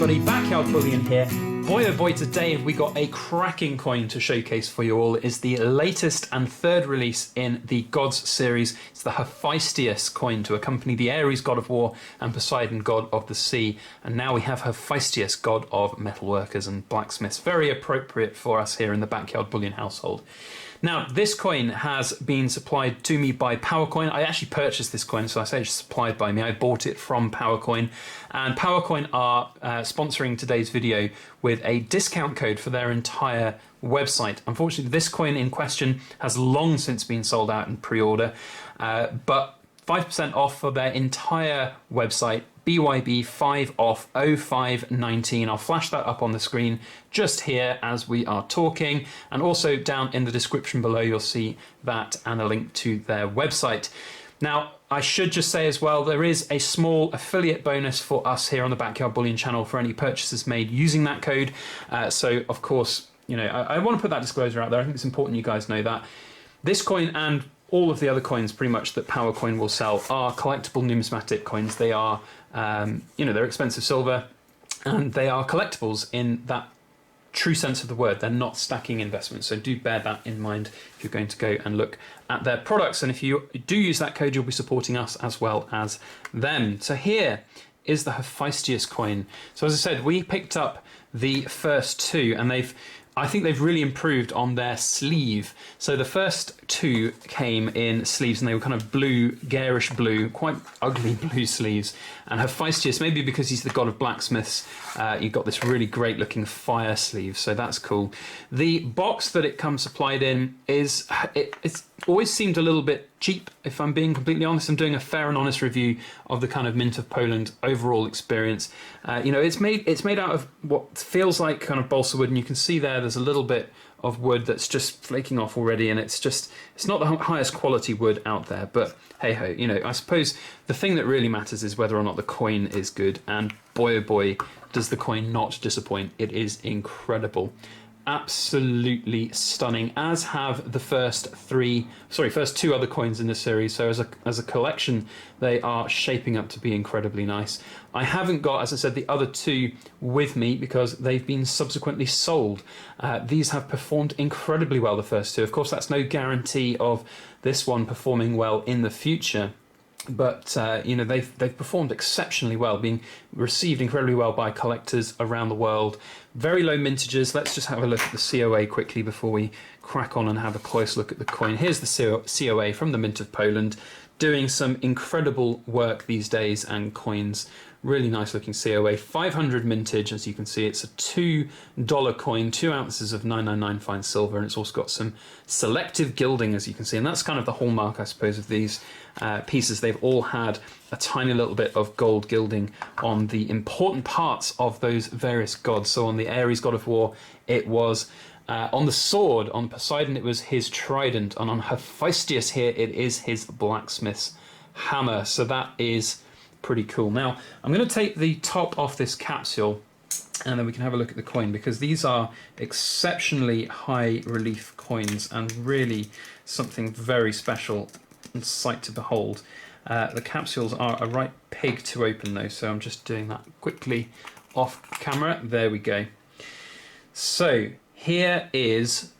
everybody, Backyard Bullion here. Boy oh boy, today have we got a cracking coin to showcase for you all. It is the latest and third release in the Gods series. It's the Hephaestus coin to accompany the Ares god of war and Poseidon god of the sea. And now we have Hephaestus, god of metalworkers and blacksmiths. Very appropriate for us here in the Backyard Bullion household. Now, this coin has been supplied to me by PowerCoin. I actually purchased this coin, so I say it's supplied by me. I bought it from PowerCoin. And PowerCoin are sponsoring today's video with a discount code for their entire website. Unfortunately, this coin in question has long since been sold out in pre-order, but 5% off for their entire website. BYB 5 off 0519. I'll flash that up on the screen just here as we are talking, and also down in the description below you'll see that and a link to their website. Now, I should just say as well, there is a small affiliate bonus for us here on the Backyard Bullion channel for any purchases made using that code. So of course, you know, I want to put that disclosure out there. I think it's important you guys know that this coin and all of the other coins pretty much that PowerCoin will sell are collectible numismatic coins. They are, you know, they're expensive silver, and they are collectibles in that true sense of the word. They're not stacking investments, so do bear that in mind if you're going to go and look at their products. And if you do use that code, you'll be supporting us as well as them. So here is the Hephaestus coin. So as I said, we picked up the first two, and I think they've really improved on their sleeve. So the first two came in sleeves, and they were kind of blue, garish blue, quite ugly blue sleeves. And Hephaestus, maybe because he's the god of blacksmiths, you've got this really great looking fire sleeve, so that's cool. The box that it comes supplied in is, it's always seemed a little bit cheap, if I'm being completely honest. I'm doing a fair and honest review of the kind of Mint of Poland overall experience. You know, it's made out of what feels like kind of balsa wood, and you can see there's a little bit of wood that's just flaking off already, and it's not the highest quality wood out there, but hey ho, you know, I suppose the thing that really matters is whether or not the coin is good, and boy oh boy does the coin not disappoint. It is incredible. Absolutely stunning, as have the first two other coins in this series. So as a collection, they are shaping up to be incredibly nice. I haven't got, as I said, the other two with me because they've been subsequently sold. These have performed incredibly well, the first two. Of course, that's no guarantee of this one performing well in the future. But you know, they've performed exceptionally well, being received incredibly well by collectors around the world. Very low mintages. Let's just have a look at the COA quickly before we crack on and have a close look at the coin. Here's the COA from the Mint of Poland, doing some incredible work these days, and coins. Really nice looking COA, 500 mintage, as you can see. It's a $2 coin, 2 ounces of 999 fine silver, and it's also got some selective gilding, as you can see, and that's kind of the hallmark, I suppose, of these pieces. They've all had a tiny little bit of gold gilding on the important parts of those various gods. So on the Ares god of war, it was on the sword. On Poseidon, it was his trident, and on Hephaestus here, it is his blacksmith's hammer. So that is pretty cool. Now, I'm going to take the top off this capsule, and then we can have a look at the coin, because these are exceptionally high relief coins and really something very special and sight to behold. The capsules are a right pig to open though, so I'm just doing that quickly off camera. There we go. So here is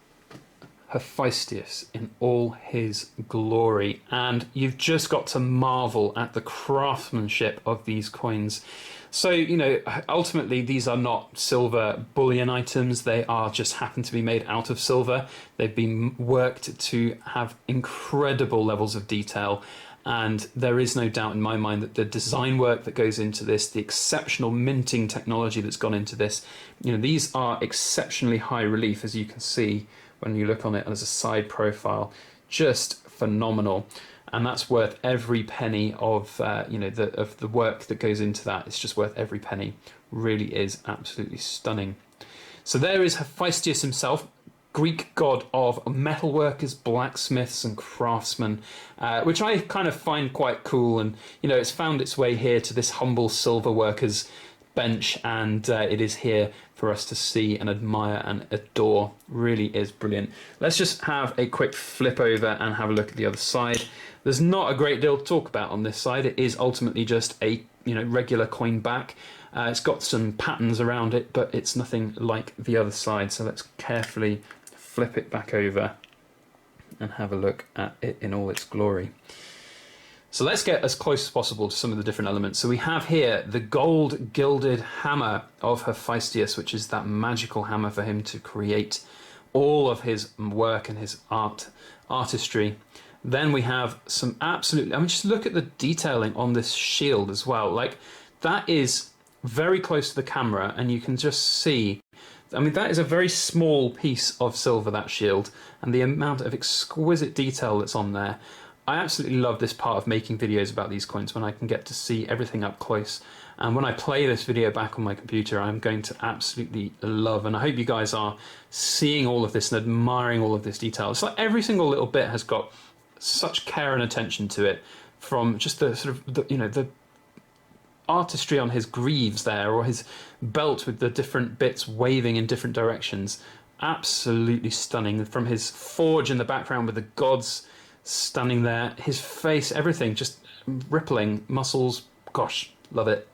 Hephaestus in all his glory, and you've just got to marvel at the craftsmanship of these coins. So, you know, ultimately these are not silver bullion items. They are just happen to be made out of silver. They've been worked to have incredible levels of detail, and there is no doubt in my mind that the design work that goes into this, the exceptional minting technology that's gone into this, you know, these are exceptionally high relief, as you can see when you look on it as a side profile. Just phenomenal, and that's worth every penny of you know, the work that goes into that. It's just worth every penny. Really is absolutely stunning. So there is Hephaestus himself, Greek god of metalworkers, blacksmiths and craftsmen, which I kind of find quite cool. And you know, it's found its way here to this humble silver workers bench, and it is here for us to see and admire and adore. Really is brilliant. Let's just have a quick flip over and have a look at the other side. There's not a great deal to talk about on this side. It is ultimately just a regular coin back. It's got some patterns around it, but it's nothing like the other side. So let's carefully flip it back over and have a look at it in all its glory. So let's get as close as possible to some of the different elements. So we have here the gold gilded hammer of Hephaestus, which is that magical hammer for him to create all of his work and his artistry. Then we have some absolutely, I mean, just look at the detailing on this shield as well. Like, that is very close to the camera, and you can just see, I mean, that is a very small piece of silver, that shield, and the amount of exquisite detail that's on there. I absolutely love this part of making videos about these coins, when I can get to see everything up close. And when I play this video back on my computer, I'm going to absolutely love, and I hope you guys are seeing all of this and admiring all of this detail. It's like every single little bit has got such care and attention to it, from just the sort of, the artistry on his greaves there, or his belt with the different bits waving in different directions. Absolutely stunning. From his forge in the background with the gods standing there, his face, everything just rippling, muscles, gosh, love it.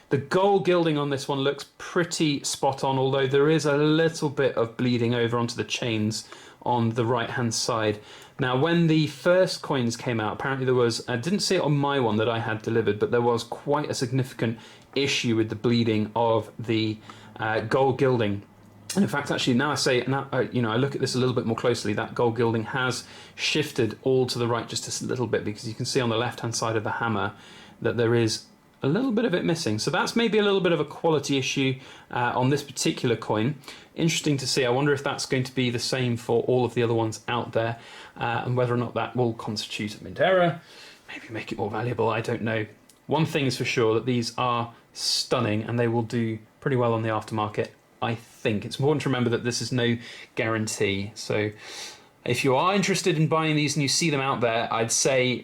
The gold gilding on this one looks pretty spot on, although there is a little bit of bleeding over onto the chains on the right hand side. Now, when the first coins came out, apparently there was, I didn't see it on my one that I had delivered, but there was quite a significant issue with the bleeding of the gold gilding. And in fact, actually, now I say, now, I look at this a little bit more closely, that gold gilding has shifted all to the right just a little bit, because you can see on the left-hand side of the hammer that there is a little bit of it missing. So that's maybe a little bit of a quality issue on this particular coin. Interesting to see. I wonder if that's going to be the same for all of the other ones out there, and whether or not that will constitute a mint error, maybe make it more valuable, I don't know. One thing is for sure, that these are stunning, and they will do pretty well on the aftermarket, I think. It's important to remember that this is no guarantee. So if you are interested in buying these and you see them out there, I'd say,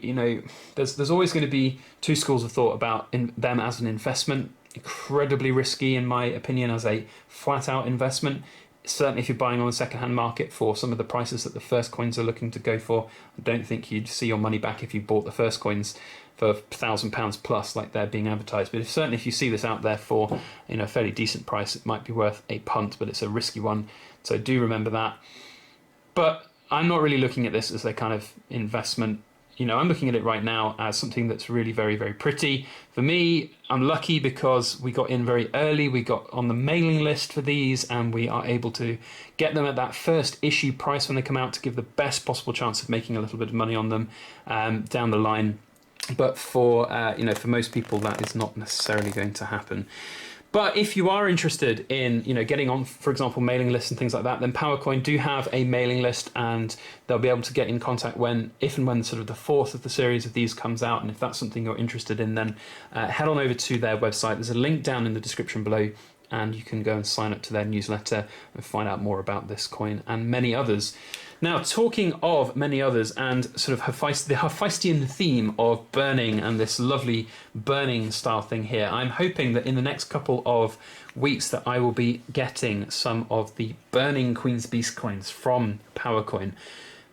there's always going to be two schools of thought about them as an investment. Incredibly risky, in my opinion, as a flat-out investment. Certainly if you're buying on the second-hand market for some of the prices that the first coins are looking to go for, I don't think you'd see your money back if you bought the first coins for £1,000 plus like they're being advertised. But certainly if you see this out there for a fairly decent price, it might be worth a punt, but it's a risky one. So do remember that. But I'm not really looking at this as a kind of investment. I'm looking at it right now as something that's really very, very pretty. For me, I'm lucky because we got in very early. We got on the mailing list for these, and we are able to get them at that first issue price when they come out, to give the best possible chance of making a little bit of money on them down the line. But for for most people, that is not necessarily going to happen. But if you are interested in, getting on, for example, mailing lists and things like that, then PowerCoin do have a mailing list, and they'll be able to get in contact if and when sort of the fourth of the series of these comes out. And if that's something you're interested in, then head on over to their website. There's a link down in the description below, and you can go and sign up to their newsletter and find out more about this coin and many others. Now, talking of many others, and sort of the Hephaestian theme of burning and this lovely burning style thing here, I'm hoping that in the next couple of weeks that I will be getting some of the burning Queen's Beast coins from PowerCoin,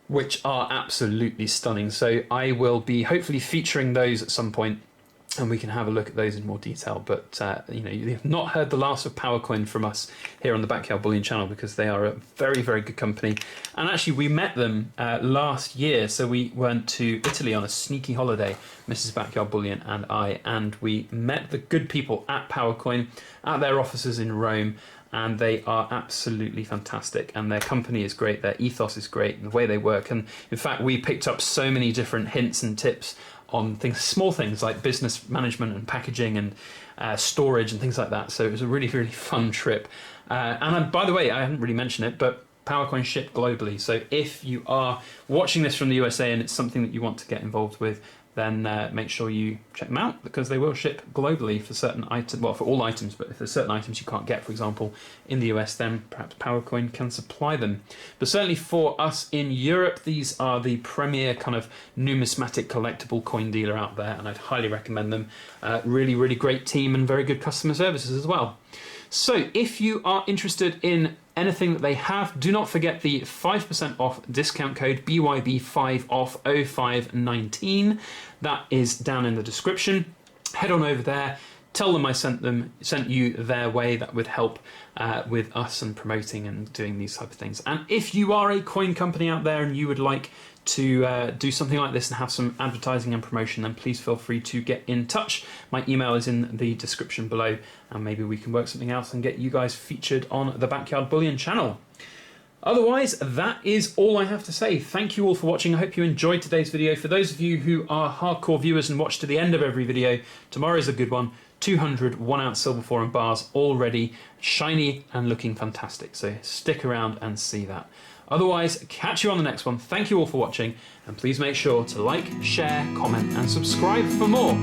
which are absolutely stunning. So I will be hopefully featuring those at some point, and we can have a look at those in more detail. But you've not heard the last of PowerCoin from us here on the Backyard Bullion channel, because they are a very, very good company. And actually, we met them last year. So we went to Italy on a sneaky holiday, Mrs. Backyard Bullion and I, and we met the good people at PowerCoin at their offices in Rome. And they are absolutely fantastic, and their company is great, their ethos is great, and the way they work. And in fact, we picked up so many different hints and tips on things, small things like business management and packaging and storage and things like that. So it was a really, really fun trip. By the way, I haven't really mentioned it, but PowerCoin ship globally. So if you are watching this from the USA and it's something that you want to get involved with, then make sure you check them out, because they will ship globally for certain items, well, for all items, but if there's certain items you can't get, for example, in the US, then perhaps PowerCoin can supply them. But certainly for us in Europe, these are the premier kind of numismatic collectible coin dealer out there, and I'd highly recommend them. Really, really great team and very good customer services as well. So if you are interested in anything that they have, do not forget the 5% off discount code BYB5OFF0519. That is down in the description. Head on over there, tell them I sent you their way. That would help with us and promoting and doing these type of things. And if you are a coin company out there and you would like to do something like this and have some advertising and promotion, then please feel free to get in touch. My email is in the description below, and maybe we can work something else and get you guys featured on the Backyard Bullion channel. Otherwise, that is all I have to say. Thank you all for watching. I hope you enjoyed today's video. For those of you who are hardcore viewers and watch to the end of every video, tomorrow's a good one. 200 1-ounce silver foreign bars already shiny and looking fantastic. So stick around and see that. Otherwise, catch you on the next one. Thank you all for watching, and please make sure to like, share, comment and subscribe for more.